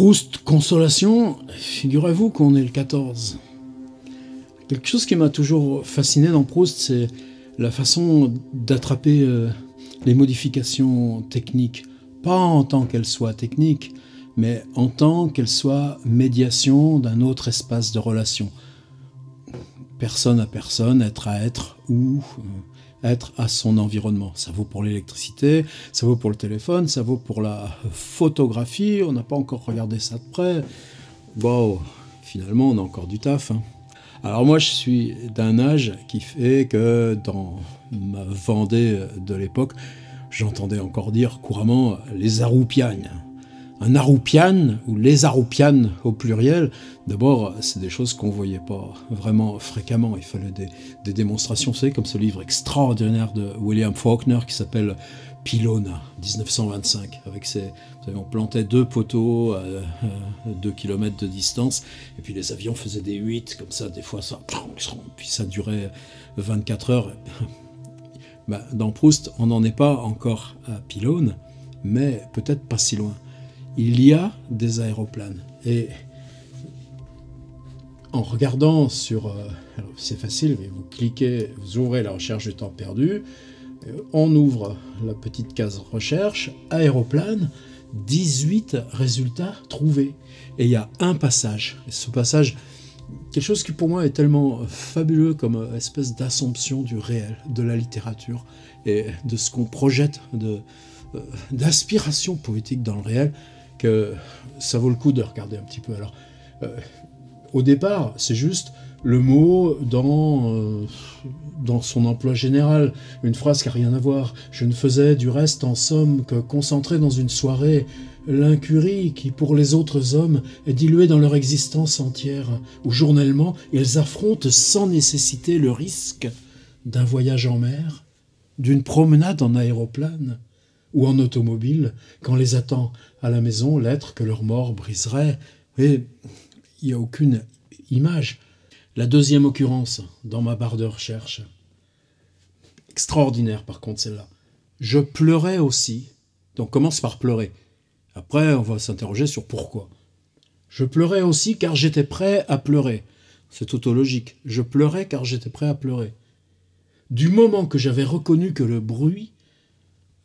Proust, consolation, figurez-vous qu'on est le 14. Quelque chose qui m'a toujours fasciné dans Proust, c'est la façon d'attraper les modifications techniques. Pas en tant qu'elles soient techniques, mais en tant qu'elles soient médiation d'un autre espace de relation. Personne à personne, être à être, ou être à son environnement. Ça vaut pour l'électricité, ça vaut pour le téléphone, ça vaut pour la photographie. On n'a pas encore regardé ça de près. Bon, finalement, on a encore du taf. Alors moi, je suis d'un âge qui fait que dans ma Vendée de l'époque, j'entendais encore dire couramment les aroupiagnes. Un aroupiane, ou les aroupianes au pluriel, d'abord, c'est des choses qu'on ne voyait pas vraiment fréquemment. Il fallait des démonstrations, vous savez, comme ce livre extraordinaire de William Faulkner qui s'appelle Pylone, 1925. Avec vous savez, on plantait 2 poteaux à 2 km de distance, et puis les avions faisaient des 8, comme ça, des fois, ça, puis ça durait 24 heures. Dans Proust, on n'en est pas encore à Pylone, mais peut-être pas si loin. Il y a des aéroplanes. Et en regardant sur... alors c'est facile, mais vous cliquez, vous ouvrez la recherche du temps perdu, on ouvre la petite case recherche, aéroplane, 18 résultats trouvés. Et il y a un passage. Et ce passage, quelque chose qui pour moi est tellement fabuleux comme espèce d'assomption du réel, de la littérature, et de ce qu'on projette d'aspiration poétique dans le réel, que ça vaut le coup de regarder un petit peu. Alors, au départ, c'est juste le mot dans son emploi général, une phrase qui n'a rien à voir. Je ne faisais du reste en somme que concentrer dans une soirée l'incurie qui, pour les autres hommes, est diluée dans leur existence entière, où journellement, ils affrontent sans nécessité le risque d'un voyage en mer, d'une promenade en aéroplane, ou en automobile, quand les attend à la maison l'être que leur mort briserait. Et il n'y a aucune image. La deuxième occurrence dans ma barre de recherche, extraordinaire par contre celle-là. Je pleurais aussi. Donc commence par pleurer. Après, on va s'interroger sur pourquoi. Je pleurais aussi car j'étais prêt à pleurer. C'est tautologique. Je pleurais car j'étais prêt à pleurer. Du moment que j'avais reconnu que le bruit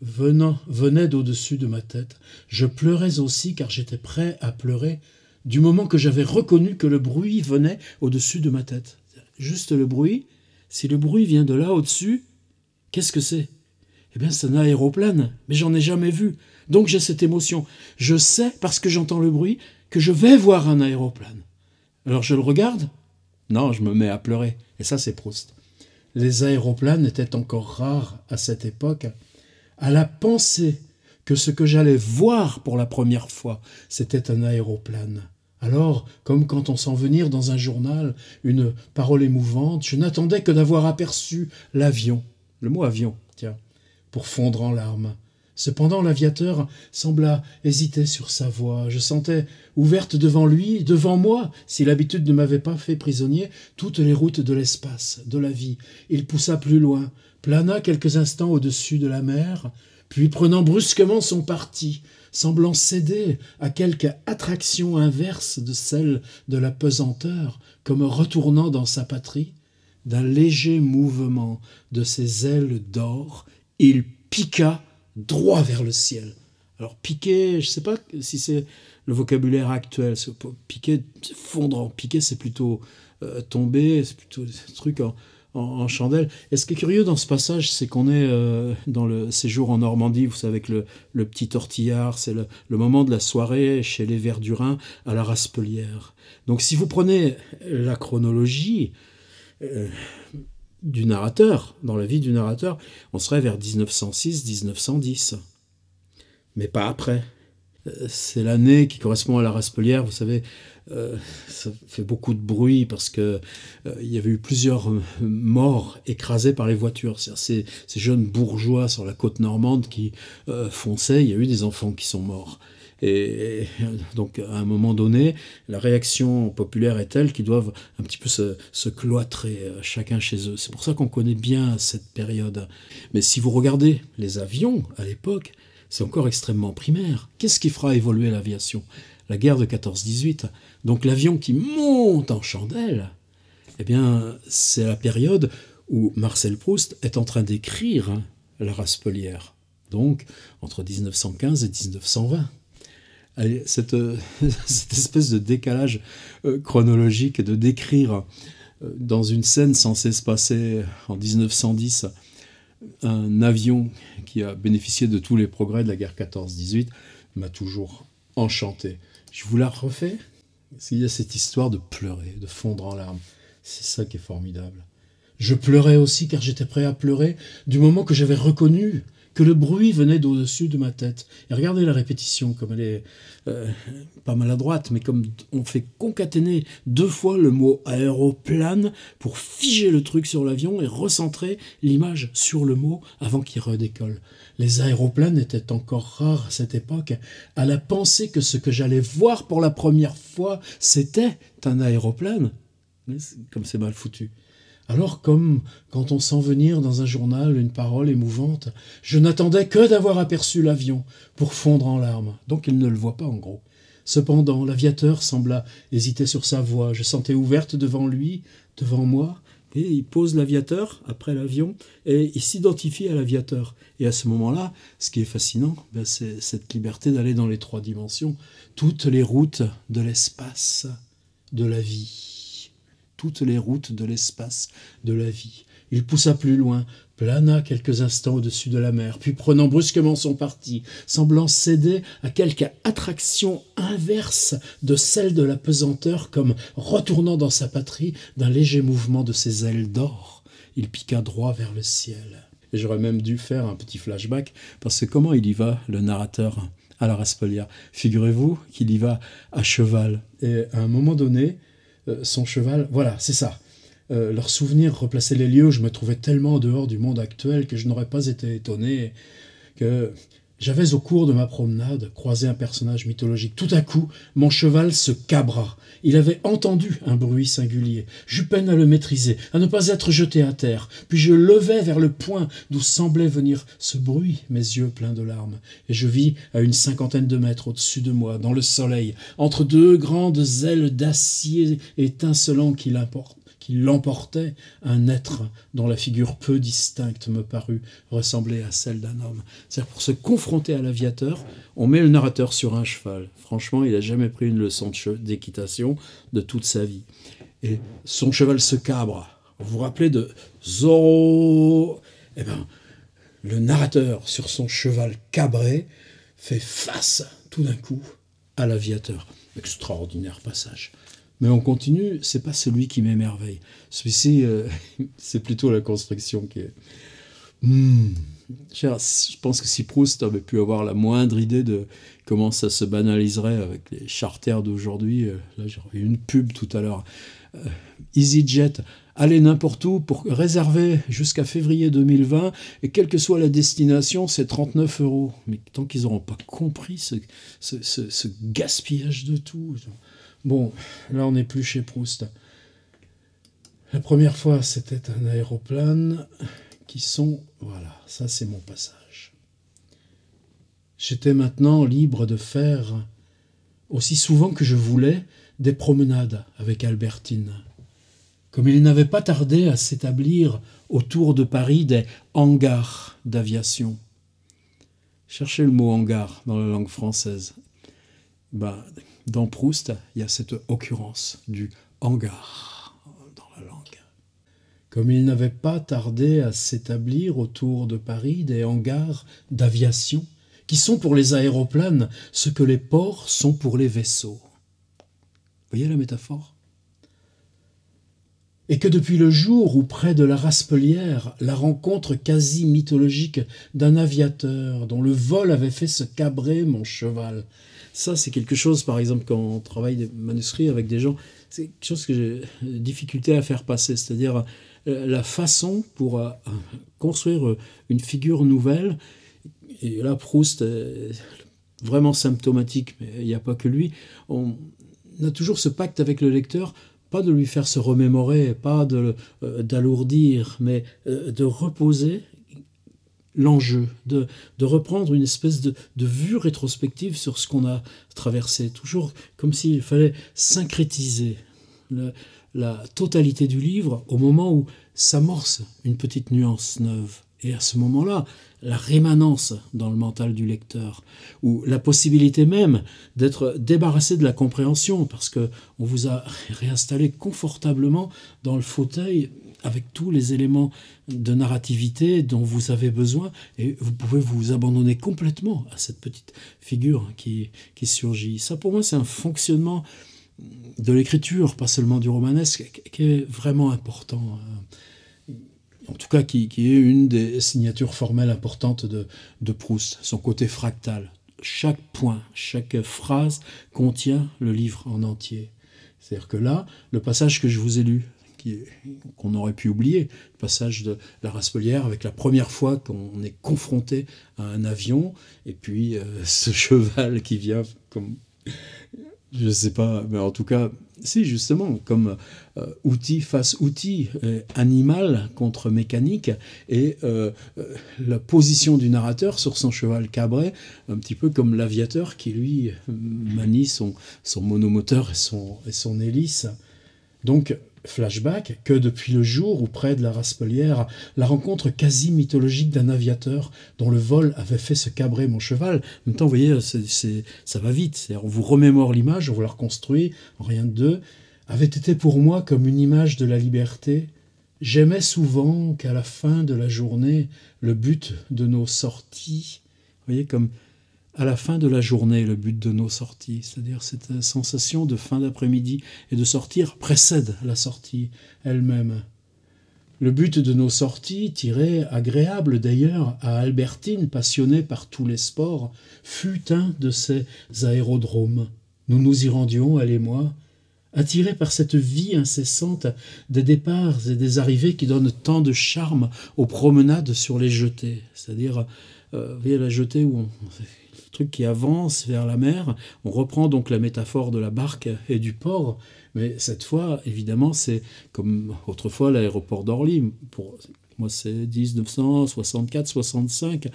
venait d'au-dessus de ma tête, je pleurais aussi car j'étais prêt à pleurer, du moment que j'avais reconnu que le bruit venait au-dessus de ma tête. Juste le bruit, si le bruit vient de là au-dessus, qu'est-ce que c'est ? Eh bien, c'est un aéroplane, mais j'en ai jamais vu. Donc j'ai cette émotion. Je sais, parce que j'entends le bruit, que je vais voir un aéroplane. Alors je le regarde ? Non, je me mets à pleurer. Et ça, c'est Proust. Les aéroplanes étaient encore rares à cette époque. À la pensée que ce que j'allais voir pour la première fois, c'était un aéroplane. Alors, comme quand on sent venir dans un journal une parole émouvante, je n'attendais que d'avoir aperçu l'avion, le mot avion, tiens, pour fondre en larmes. Cependant, l'aviateur sembla hésiter sur sa voie. Je sentais ouverte devant lui, devant moi, si l'habitude ne m'avait pas fait prisonnier, toutes les routes de l'espace, de la vie. Il poussa plus loin, plana quelques instants au-dessus de la mer, puis prenant brusquement son parti, semblant céder à quelque attraction inverse de celle de la pesanteur, comme retournant dans sa patrie, d'un léger mouvement de ses ailes d'or, il piqua droit vers le ciel. Alors piquer, je ne sais pas si c'est le vocabulaire actuel, piquer, fondre en piquer, c'est plutôt tomber, c'est plutôt des trucs en chandelle. Et ce qui est curieux dans ce passage, c'est qu'on est dans le séjour en Normandie, vous savez, avec le petit tortillard, c'est le moment de la soirée chez les Verdurins à la Raspelière. Donc si vous prenez la chronologie du narrateur, dans la vie du narrateur, on serait vers 1906-1910. Mais pas après. C'est l'année qui correspond à la Raspelière, vous savez, ça fait beaucoup de bruit parce que il y avait eu plusieurs morts écrasés par les voitures. C'est-à-dire ces jeunes bourgeois sur la côte normande qui fonçaient, il y a eu des enfants qui sont morts. Et donc, à un moment donné, la réaction populaire est telle qu'ils doivent un petit peu se cloîtrer, chacun chez eux. C'est pour ça qu'on connaît bien cette période. Mais si vous regardez les avions, à l'époque, c'est encore extrêmement primaire. Qu'est-ce qui fera évoluer l'aviation ? la guerre de 14-18. Donc l'avion qui monte en chandelle, eh bien, c'est la période où Marcel Proust est en train d'écrire La Raspelière, donc entre 1915 et 1920. Allez, cette espèce de décalage chronologique de décrire dans une scène censée se passer en 1910 un avion qui a bénéficié de tous les progrès de la guerre 14-18 m'a toujours enchanté. Je vous la refais, parce qu'il y a cette histoire de pleurer, de fondre en larmes. C'est ça qui est formidable. Je pleurais aussi car j'étais prêt à pleurer du moment que j'avais reconnu que le bruit venait d'au-dessus de ma tête. Et regardez la répétition, comme elle est pas maladroite, mais comme on fait concaténer 2 fois le mot aéroplane pour figer le truc sur l'avion et recentrer l'image sur le mot avant qu'il redécolle. Les aéroplanes étaient encore rares à cette époque. À la pensée que ce que j'allais voir pour la première fois, c'était un aéroplane. Comme c'est mal foutu. Alors, comme quand on sent venir dans un journal une parole émouvante, je n'attendais que d'avoir aperçu l'avion pour fondre en larmes. Donc il ne le voit pas en gros. Cependant, l'aviateur sembla hésiter sur sa voie. Je sentais ouverte devant lui, devant moi, et il pose l'aviateur après l'avion et il s'identifie à l'aviateur. Et à ce moment-là, ce qui est fascinant, c'est cette liberté d'aller dans les 3 dimensions, toutes les routes de l'espace, de la vie. Toutes les routes de l'espace, de la vie. Il poussa plus loin, plana quelques instants au-dessus de la mer, puis prenant brusquement son parti, semblant céder à quelque attraction inverse de celle de la pesanteur, comme retournant dans sa patrie d'un léger mouvement de ses ailes d'or, il piqua droit vers le ciel. Et j'aurais même dû faire un petit flashback, parce que comment il y va, le narrateur, à la Raspelière? Figurez-vous qu'il y va à cheval. Et à un moment donné, son cheval, voilà, c'est ça. Leur souvenir replaçait les lieux où je me trouvais tellement en dehors du monde actuel que je n'aurais pas été étonné que j'avais au cours de ma promenade croisé un personnage mythologique. Tout à coup, mon cheval se cabra. Il avait entendu un bruit singulier. J'eus peine à le maîtriser, à ne pas être jeté à terre. Puis je levai vers le point d'où semblait venir ce bruit, mes yeux pleins de larmes. Et je vis à une 50aine de mètres au-dessus de moi, dans le soleil, entre 2 grandes ailes d'acier étincelant qui l'emportait, un être dont la figure peu distincte me parut ressembler à celle d'un homme. C'est-à-dire, pour se confronter à l'aviateur, on met le narrateur sur un cheval. Franchement, il n'a jamais pris une leçon d'équitation de toute sa vie. Et son cheval se cabre. Vous vous rappelez de Zorro? Eh bien, le narrateur, sur son cheval cabré, fait face, tout d'un coup, à l'aviateur. Extraordinaire passage. Mais on continue, c'est pas celui qui m'émerveille. Celui-ci, c'est plutôt la construction qui est... Je pense que si Proust avait pu avoir la moindre idée de comment ça se banaliserait avec les charters d'aujourd'hui, là j'aurais eu une pub tout à l'heure. EasyJet, allez n'importe où pour réserver jusqu'à février 2020, et quelle que soit la destination, c'est 39 €. Mais tant qu'ils n'auront pas compris ce gaspillage de tout... Bon, là on n'est plus chez Proust. La première fois, c'était un aéroplane qui sont... Voilà, ça c'est mon passage. J'étais maintenant libre de faire, aussi souvent que je voulais, des promenades avec Albertine. Comme il n'avait pas tardé à s'établir autour de Paris des hangars d'aviation. Cherchez le mot hangar dans la langue française. Dans Proust, il y a cette occurrence du hangar dans la langue. Comme il n'avait pas tardé à s'établir autour de Paris des hangars d'aviation, qui sont pour les aéroplanes ce que les ports sont pour les vaisseaux. Vous voyez la métaphore? Et que depuis le jour où, près de la Raspelière, la rencontre quasi mythologique d'un aviateur dont le vol avait fait se cabrer mon cheval. Ça, c'est quelque chose, par exemple, quand on travaille des manuscrits avec des gens, c'est quelque chose que j'ai difficulté à faire passer, c'est-à-dire la façon pour construire une figure nouvelle. Et là, Proust est vraiment symptomatique, mais il n'y a pas que lui. On a toujours ce pacte avec le lecteur, pas de lui faire se remémorer, pas d'alourdir, mais de reposer l'enjeu, de reprendre une espèce de vue rétrospective sur ce qu'on a traversé, toujours comme s'il fallait syncrétiser la totalité du livre au moment où s'amorce une petite nuance neuve. Et à ce moment-là, la rémanence dans le mental du lecteur, ou la possibilité même d'être débarrassé de la compréhension, parce qu'on vous a réinstallé confortablement dans le fauteuil avec tous les éléments de narrativité dont vous avez besoin, et vous pouvez vous abandonner complètement à cette petite figure qui surgit. Ça, pour moi, c'est un fonctionnement de l'écriture, pas seulement du romanesque, qui est vraiment important. En tout cas, qui est une des signatures formelles importantes de Proust, son côté fractal. Chaque point, chaque phrase contient le livre en entier. C'est-à-dire que là, le passage que je vous ai lu, qu'on aurait pu oublier, le passage de la Raspelière avec la première fois qu'on est confronté à un avion, et puis ce cheval qui vient comme... Je ne sais pas, mais en tout cas, si, justement, comme outil face outil, animal contre mécanique, et la position du narrateur sur son cheval cabré, un petit peu comme l'aviateur qui, lui, manie son monomoteur et son hélice. Donc, flashback, que depuis le jour où, près de la Raspelière, la rencontre quasi mythologique d'un aviateur dont le vol avait fait se cabrer mon cheval. En même temps, vous voyez, ça va vite. C'est-à-dire, on vous remémore l'image, on vous la reconstruit, rien de deux, avait été pour moi comme une image de la liberté. J'aimais souvent qu'à la fin de la journée, le but de nos sorties, vous voyez, comme à la fin de la journée, le but de nos sorties, c'est-à-dire cette sensation de fin d'après-midi et de sortir précède la sortie elle-même. Le but de nos sorties, tiré, agréable d'ailleurs, à Albertine, passionnée par tous les sports, fut un de ces aérodromes. Nous nous y rendions, elle et moi, attirés par cette vie incessante des départs et des arrivées qui donnent tant de charme aux promenades sur les jetées. C'est-à-dire, vous voyez la jetée où le truc qui avance vers la mer, on reprend donc la métaphore de la barque et du port, mais cette fois, évidemment, c'est comme autrefois l'aéroport d'Orly. Pour moi, c'est 1964-65.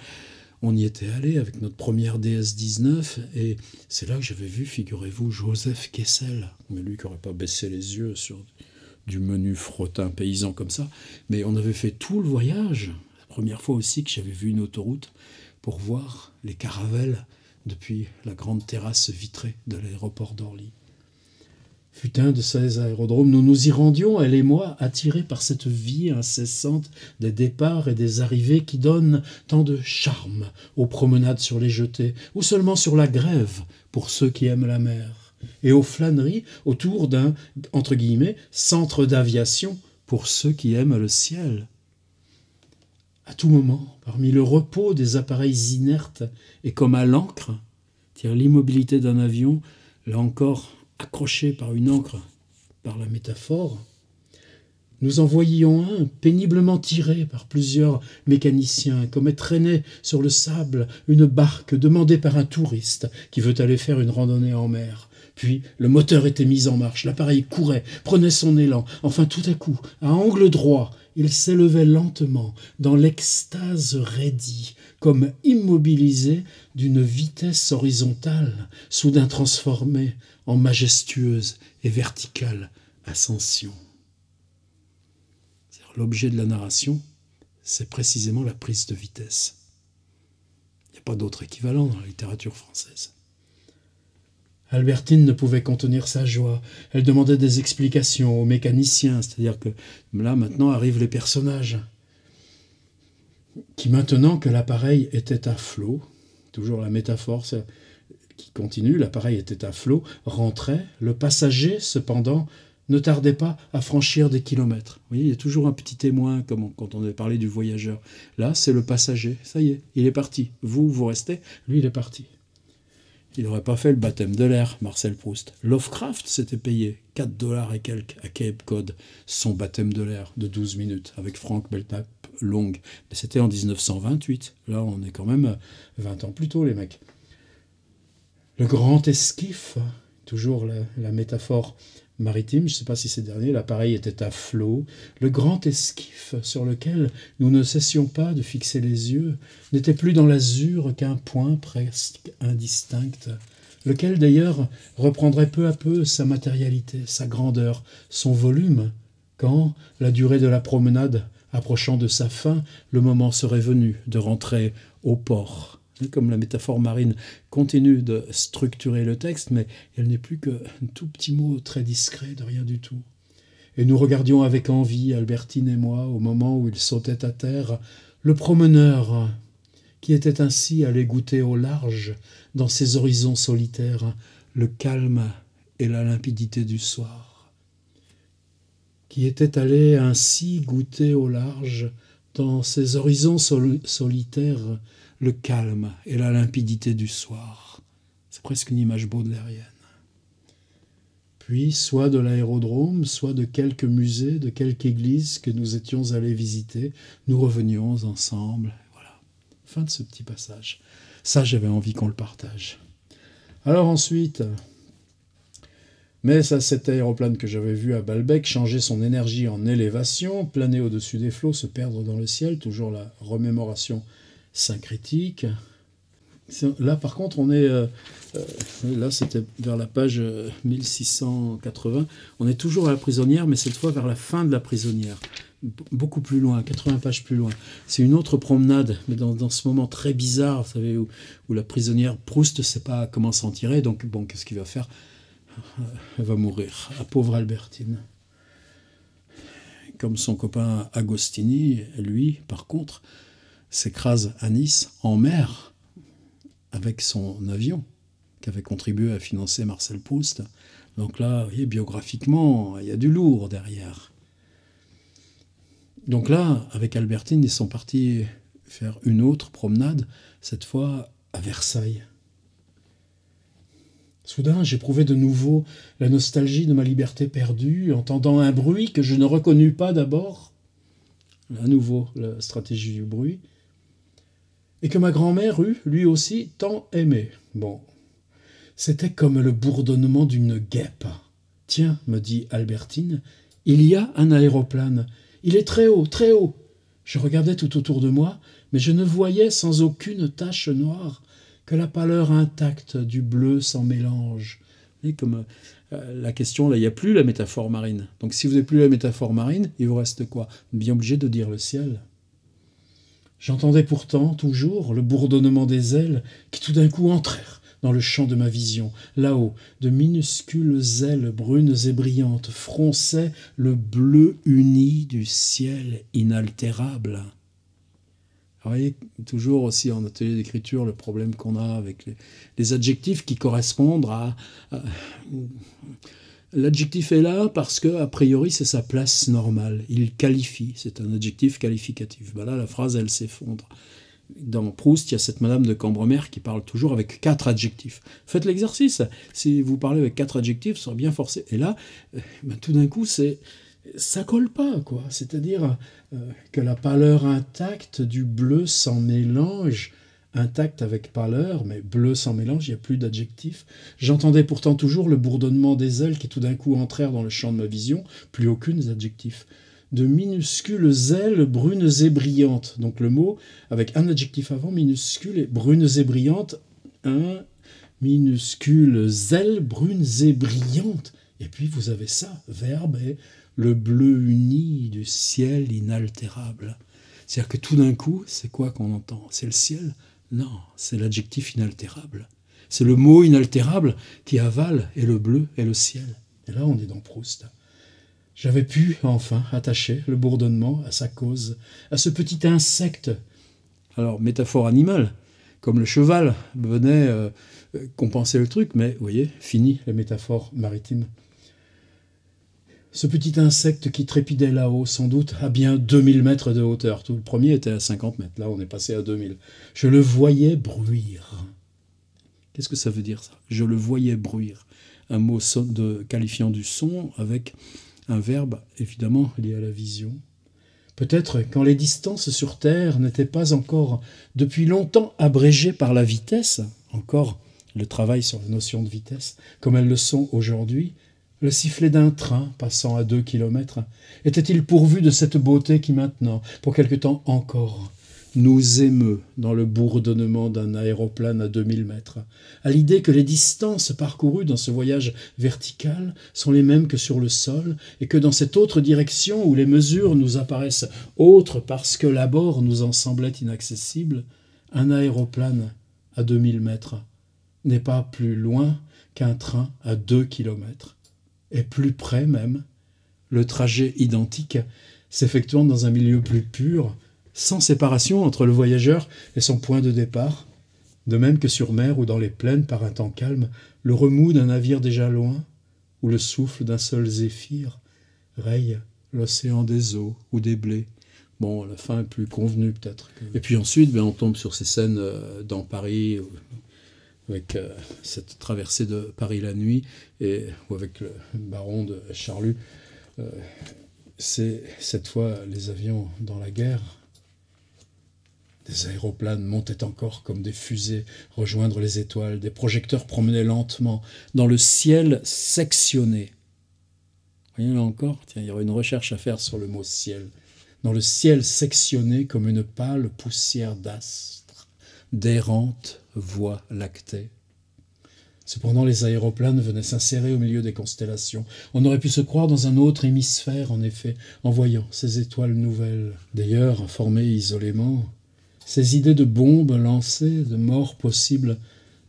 On y était allé avec notre première DS-19 et c'est là que j'avais vu, figurez-vous, Joseph Kessel. Mais lui qui n'aurait pas baissé les yeux sur du menu frottin paysan comme ça. Mais on avait fait tout le voyage. La première fois aussi que j'avais vu une autoroute pour voir les caravelles depuis la grande terrasse vitrée de l'aéroport d'Orly. Fut un de ces aérodromes, nous nous y rendions, elle et moi, attirés par cette vie incessante des départs et des arrivées qui donnent tant de charme aux promenades sur les jetées, ou seulement sur la grève pour ceux qui aiment la mer, et aux flâneries autour d'un, entre guillemets, centre d'aviation pour ceux qui aiment le ciel. À tout moment, parmi le repos des appareils inertes et comme à l'ancre, l'immobilité d'un avion, là encore accroché par une ancre, par la métaphore, nous en voyions un péniblement tiré par plusieurs mécaniciens, comme traînait sur le sable une barque demandée par un touriste qui veut aller faire une randonnée en mer. Puis le moteur était mis en marche, l'appareil courait, prenait son élan. Enfin, tout à coup, à angle droit, il s'élevait lentement, dans l'extase raidie, comme immobilisé d'une vitesse horizontale, soudain transformée en majestueuse et verticale ascension. L'objet de la narration, c'est précisément la prise de vitesse. Il n'y a pas d'autre équivalent dans la littérature française. Albertine ne pouvait contenir sa joie. Elle demandait des explications aux mécaniciens, c'est-à-dire que là, maintenant, arrivent les personnages qui, maintenant que l'appareil était à flot, toujours la métaphore qui continue, l'appareil était à flot, rentrait, le passager, cependant, ne tardait pas à franchir des kilomètres. Vous voyez, il y a toujours un petit témoin, comme quand on avait parlé du voyageur. Là, c'est le passager. Ça y est, il est parti. Vous restez. Lui, il est parti. Il n'aurait pas fait le baptême de l'air, Marcel Proust. Lovecraft s'était payé $4 et quelques à Cape Cod, son baptême de l'air de 12 minutes, avec Frank Belknap Long. Mais c'était en 1928. Là, on est quand même 20 ans plus tôt, les mecs. Le grand esquif, toujours la métaphore maritime, je ne sais pas si c'est dernier, l'appareil était à flot, le grand esquif sur lequel nous ne cessions pas de fixer les yeux n'était plus dans l'azur qu'un point presque indistinct, lequel d'ailleurs reprendrait peu à peu sa matérialité, sa grandeur, son volume, quand, la durée de la promenade approchant de sa fin, le moment serait venu de rentrer au port. Comme la métaphore marine continue de structurer le texte, mais elle n'est plus qu'un tout petit mot très discret de rien du tout. Et nous regardions avec envie, Albertine et moi, au moment où il sautait à terre, le promeneur qui était ainsi allé goûter au large, dans ses horizons solitaires, le calme et la limpidité du soir. Qui était allé ainsi goûter au large, dans ses horizons solitaires, le calme et la limpidité du soir. C'est presque une image baudelairienne. Puis, soit de l'aérodrome, soit de quelques musées, de quelques églises que nous étions allés visiter, nous revenions ensemble. Voilà. Fin de ce petit passage. Ça, j'avais envie qu'on le partage. Alors ensuite, mais ça, cet aéroplane que j'avais vu à Balbec changer son énergie en élévation, planer au-dessus des flots, se perdre dans le ciel, toujours la remémoration syncrétique. Là, par contre, on est... là, c'était vers la page 1680. On est toujours à la prisonnière, mais cette fois vers la fin de la prisonnière. Beaucoup plus loin, 80 pages plus loin. C'est une autre promenade, mais dans ce moment très bizarre, vous savez, où la prisonnière Proust ne sait pas comment s'en tirer. Donc, bon, qu'est-ce qu'il va faire ? Elle va mourir. La pauvre Albertine. Comme son copain Agostini, lui, par contre, s'écrase à Nice, en mer, avec son avion, qui avait contribué à financer Marcel Proust. Donc là, vous voyez, biographiquement, il y a du lourd derrière. Donc là, avec Albertine, ils sont partis faire une autre promenade, cette fois à Versailles. Soudain, j'éprouvais de nouveau la nostalgie de ma liberté perdue, entendant un bruit que je ne reconnus pas d'abord, à nouveau la stratégie du bruit, et que ma grand-mère eut, lui aussi, tant aimé. Bon, c'était comme le bourdonnement d'une guêpe. « Tiens, me dit Albertine, il y a un aéroplane. Il est très haut, très haut. » Je regardais tout autour de moi, mais je ne voyais sans aucune tache noire que la pâleur intacte du bleu sans mélange. Et comme la question, là, il n'y a plus la métaphore marine. Donc si vous n'avez plus la métaphore marine, il vous reste quoi ? Bien obligé de dire le ciel. J'entendais pourtant toujours le bourdonnement des ailes qui tout d'un coup entrèrent dans le champ de ma vision. Là-haut, de minuscules ailes brunes et brillantes fronçaient le bleu uni du ciel inaltérable. Vous voyez, toujours aussi en atelier d'écriture, le problème qu'on a avec les adjectifs qui correspondent à l'adjectif est là parce que, a priori, c'est sa place normale. Il qualifie, c'est un adjectif qualificatif. Ben là, la phrase, elle s'effondre. Dans Proust, il y a cette Madame de Cambremer qui parle toujours avec 4 adjectifs. Faites l'exercice. Si vous parlez avec 4 adjectifs, ça sera bien forcé. Et là, ben, tout d'un coup, ça colle pas, quoi. C'est-à-dire que la pâleur intacte du bleu sans mélange, intact avec pâleur, mais bleu sans mélange, il n'y a plus d'adjectif. J'entendais pourtant toujours le bourdonnement des ailes qui tout d'un coup entrèrent dans le champ de ma vision, plus aucun adjectif. De minuscules ailes brunes et brillantes. Donc le mot avec un adjectif avant, minuscules et brunes et brillantes. Minuscules ailes brunes et brillantes. Et puis vous avez ça, verbe et le bleu uni du ciel inaltérable. C'est-à-dire que tout d'un coup, c'est quoi qu'on entend ? C'est le ciel ? Non, c'est l'adjectif inaltérable. C'est le mot inaltérable qui avale et le bleu et le ciel. Et là, on est dans Proust. J'avais pu, enfin, attacher le bourdonnement à sa cause, à ce petit insecte. Alors, métaphore animale, comme le cheval venait compenser le truc, mais, vous voyez, fini les métaphores maritimes. Ce petit insecte qui trépidait là-haut, sans doute à bien 2000 mètres de hauteur. Tout le premier était à 50 mètres, là on est passé à 2000. Je le voyais bruire. Qu'est-ce que ça veut dire ça ? Je le voyais bruire. Un mot qualifiant du son avec un verbe évidemment lié à la vision. Peut-être quand les distances sur Terre n'étaient pas encore depuis longtemps abrégées par la vitesse, encore le travail sur la notion de vitesse, comme elles le sont aujourd'hui, le sifflet d'un train passant à 2 kilomètres, était-il pourvu de cette beauté qui maintenant, pour quelque temps encore, nous émeut dans le bourdonnement d'un aéroplane à 2000 mètres, à l'idée que les distances parcourues dans ce voyage vertical sont les mêmes que sur le sol, et que dans cette autre direction où les mesures nous apparaissent autres parce que l'abord nous en semblait inaccessible, un aéroplane à 2000 mètres n'est pas plus loin qu'un train à 2 kilomètres, et plus près même, le trajet identique s'effectuant dans un milieu plus pur, sans séparation entre le voyageur et son point de départ, de même que sur mer ou dans les plaines par un temps calme, le remous d'un navire déjà loin, ou le souffle d'un seul zéphyr, raye l'océan des eaux ou des blés. Bon, la fin est plus convenue peut-être. Et puis ensuite, on tombe sur ces scènes dans Paris, avec cette traversée de Paris la nuit, ou avec le baron de Charlus. C'est cette fois les avions dans la guerre. Des aéroplanes montaient encore comme des fusées rejoindre les étoiles. Des projecteurs promenaient lentement dans le ciel sectionné. Vous voyez là encore, tiens, il y aurait une recherche à faire sur le mot ciel. Dans le ciel sectionné comme une pâle poussière d'astres, d'errantes voies lactées. Cependant, les aéroplanes venaient s'insérer au milieu des constellations. On aurait pu se croire dans un autre hémisphère, en effet, en voyant ces étoiles nouvelles. D'ailleurs, formées isolément, ces idées de bombes lancées, de morts possibles,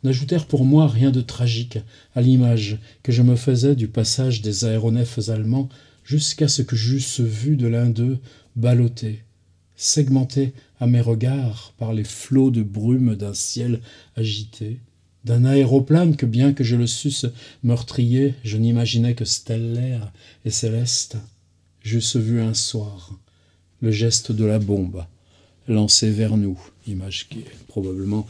n'ajoutèrent pour moi rien de tragique à l'image que je me faisais du passage des aéronefs allemands jusqu'à ce que j'eusse vu de l'un d'eux ballotté, segmenté à mes regards par les flots de brume d'un ciel agité, d'un aéroplane que, bien que je le susse meurtrier, je n'imaginais que stellaire et céleste. J'eusse vu un soir le geste de la bombe lancée vers nous, image qui est probablement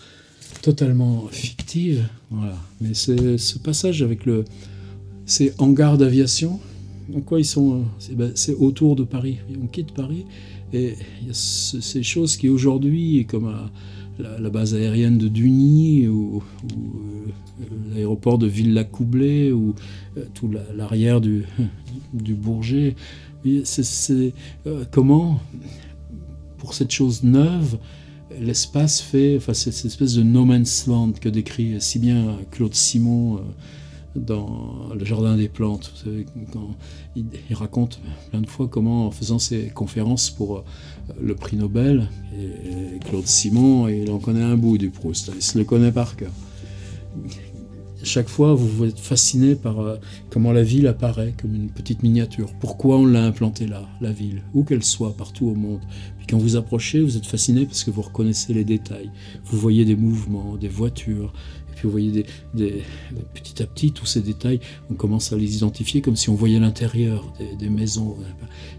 totalement fictive, voilà. Mais c'est ce passage avec ces hangars d'aviation, en quoi ils sont, c'est autour de Paris. On quitte Paris et il y a ces choses qui aujourd'hui, comme la base aérienne de Duny ou l'aéroport de Villacoublay ou tout l'arrière du Bourget, c'est comment, pour cette chose neuve, l'espace fait, enfin cette espèce de no man's land que décrit si bien Claude Simon dans Le Jardin des Plantes. Vous savez, quand il raconte plein de fois comment, en faisant ses conférences pour le prix Nobel, et Claude Simon, il en connaît un bout du Proust, il se le connaît par cœur. Chaque fois, vous êtes fasciné par comment la ville apparaît comme une petite miniature. Pourquoi on l'a implantée là, la ville, où qu'elle soit, partout au monde. Puis quand vous approchez, vous êtes fasciné parce que vous reconnaissez les détails. Vous voyez des mouvements, des voitures, et puis vous voyez petit à petit, tous ces détails, on commence à les identifier comme si on voyait l'intérieur des maisons.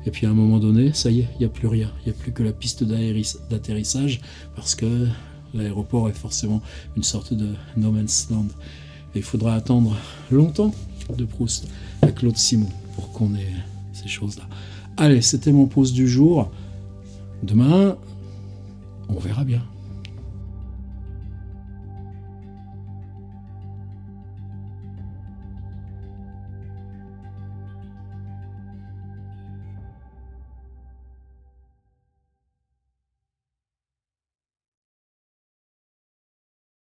Et puis à un moment donné, ça y est, il n'y a plus rien. Il n'y a plus que la piste d'atterrissage parce que l'aéroport est forcément une sorte de no man's land. Et il faudra attendre longtemps de Proust à Claude Simon pour qu'on ait ces choses-là. Allez, c'était mon pause du jour. Demain, on verra bien.